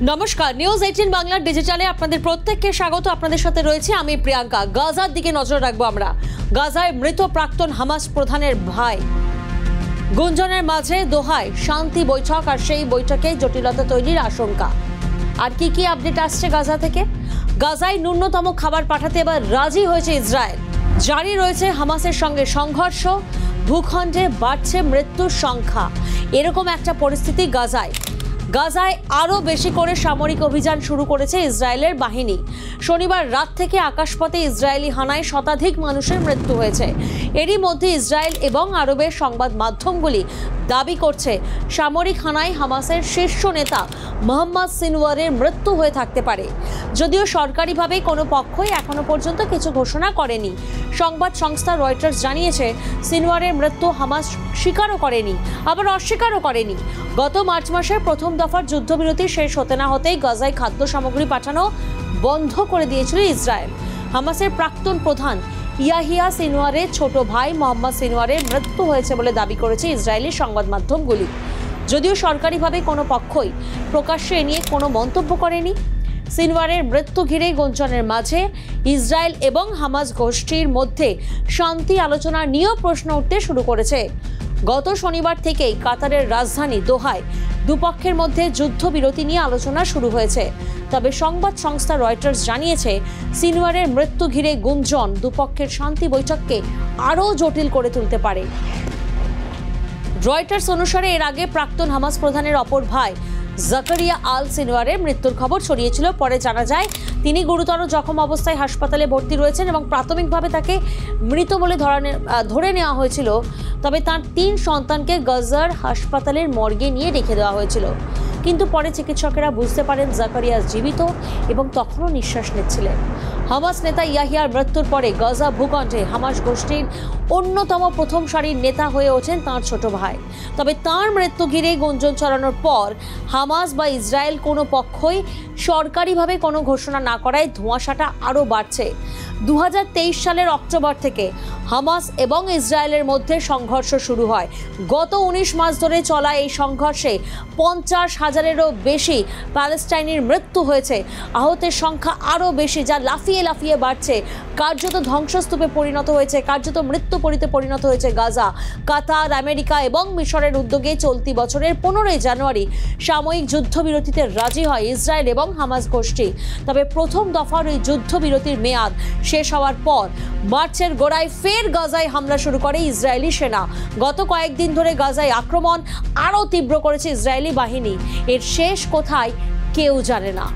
নমস্কার, নিউজ 18 বাংলার ডিজিটালে আপনাদের প্রত্যেককে স্বাগত। আপনাদের সাথে রয়েছে আমি প্রিয়াঙ্কা। গাজার দিকে নজর রাখবো আমরা। গাজায় মৃত প্রাক্তন হামাস প্রধানের ভাই। গুঞ্জনের মাঝে দোহায় শান্তি বৈঠক, আর সেই বৈঠকে জটিলতা তৈরির আশঙ্কা। আর কি কি আপডেট আসছে গাজা থেকে? গাজায় ন্যূনতম খাবার পাঠাতে এবার রাজি হয়েছে ইসরায়েল। জারি রয়েছে হামাসের সঙ্গে সংঘর্ষ, ভূখণ্ডে বাড়ছে মৃত্যুর সংখ্যা। এরকম একটা পরিস্থিতি গাজায় আরও বেশি করে সামরিক অভিযান শুরু করেছে ইসরায়েলের বাহিনী। শনিবার রাত থেকে আকাশপথে ইসরায়েলি হানায় শতাধিক মানুষের মৃত্যু হয়েছে। এরই মধ্যে ইসরায়েল এবং আরবের সংবাদ মাধ্যমগুলি দাবি করছে সামরিক হানায় হামাসের শীর্ষ নেতা মোহাম্মদ সিনওয়ারের মৃত্যু হয়ে থাকতে পারে। যদিও সরকারিভাবে কোনো পক্ষই এখনো পর্যন্ত কিছু ঘোষণা করেনি। সংবাদ সংস্থা রয়টার্স জানিয়েছে সিনওয়ারের মৃত্যু হামাস স্বীকারও করেনি, আবার অস্বীকারও করেনি। গত মার্চ মাসের প্রথম দফার যুদ্ধবিরতি শেষ হতে না হতেই গাজায় খাদ্য সামগ্রী পাঠানো বন্ধ করে দিয়েছিল ইসরায়েল। হামাসের প্রাক্তন প্রধান ইয়াহিয়া সিনওয়ারের ছোট ভাই মোহাম্মদ সিনওয়ারের মৃত্যু হয়েছে বলে দাবি করেছে ইসরায়েলি সংবাদ মাধ্যমগুলি। যদিও সরকারিভাবে কোনো পক্ষই প্রকাশ্যে এ নিয়ে কোনো মন্তব্য করেনি। সিনওয়ারের মৃত্যু ঘিরে গুঞ্জনের মাঝে ইসরায়েল এবং হামাস গোষ্ঠীর মধ্যে শান্তি আলোচনা নিয়েও প্রশ্ন উঠতে শুরু করেছে। গত শনিবার থেকেই কাতারের রাজধানী দোহায় দুপক্ষের মধ্যে যুদ্ধবিরতি নিয়ে আলোচনা শুরু হয়েছে। তবে সংবাদ সংস্থা রয়টার্স জানিয়েছে সিনওয়ারের মৃত্যু ঘিরে গুঞ্জন দুপক্ষের শান্তি বৈঠককে আরও জটিল করে তুলতে পারে। রয়টার্স অনুসারে এর আগে প্রাক্তন হামাস প্রধানের অপর ভাই জাকারিয়া আল সিনওয়ারের মৃত্যুর খবর ছড়িয়েছিল। পরে জানা যায় তিনি গুরুতর জখম অবস্থায় হাসপাতালে ভর্তি রয়েছেন এবং প্রাথমিকভাবে তাকে মৃত বলে ধরে নেওয়া হয়েছিল। তবে তার 3 সন্তানকে গাজার হাসপাতালের মর্গে নিয়ে রেখে দেওয়া হয়েছিল। কিন্তু পরে চিকিৎসকেরা বুঝতে পারেন জাকারিয়া জীবিত এবং তখনও নিঃশ্বাস নিচ্ছিলেন। হামাস নেতা ইয়াহিয়ার মৃত্যুর পরে গাজা ভূখণ্ডে হামাস গোষ্ঠীর অন্যতম প্রথম সারির নেতা হয়ে ওঠেন তাঁর ছোট ভাই। তবে তাঁর মৃত্যু ঘিরে গুঞ্জন ছড়ানোর পর হামাস বা ইসরায়েল কোনো পক্ষই সরকারিভাবে কোনো ঘোষণা না করায় ধোঁয়াশাটা আরও বাড়ছে। 2023 সালের অক্টোবর থেকে হামাস এবং ইসরায়েলের মধ্যে সংঘর্ষ শুরু হয়। গত 19 মাস ধরে চলা এই সংঘর্ষে 50,000-এরও বেশি প্যালেস্টাইনির মৃত্যু হয়েছে। আহতের সংখ্যা আরও বেশি, যা লাফিয়ে লাফিয়ে বাড়ছে। কার্যত ধ্বংসস্তূপে পরিণত হয়েছে, কার্যত মৃত্যুপরীতে পরিণত হয়েছে গাজা। কাতার, আমেরিকা এবং মিশরের উদ্যোগে চলতি বছরের 15 জানুয়ারি সাময়িক যুদ্ধবিরতিতে রাজি হয় ইসরায়েল এবং হামাস গোষ্ঠী। তবে প্রথম দফার ওই যুদ্ধবিরতির মেয়াদ শেষ হওয়ার পর মার্চের গোড়ায় ফের গাজায় হামলা শুরু করে ইসরায়েলি সেনা। গত কয়েকদিন ধরে গাজায় আক্রমণ আরও তীব্র করেছে ইসরায়েলি বাহিনী। এর শেষ কোথায় কেউ জানে না।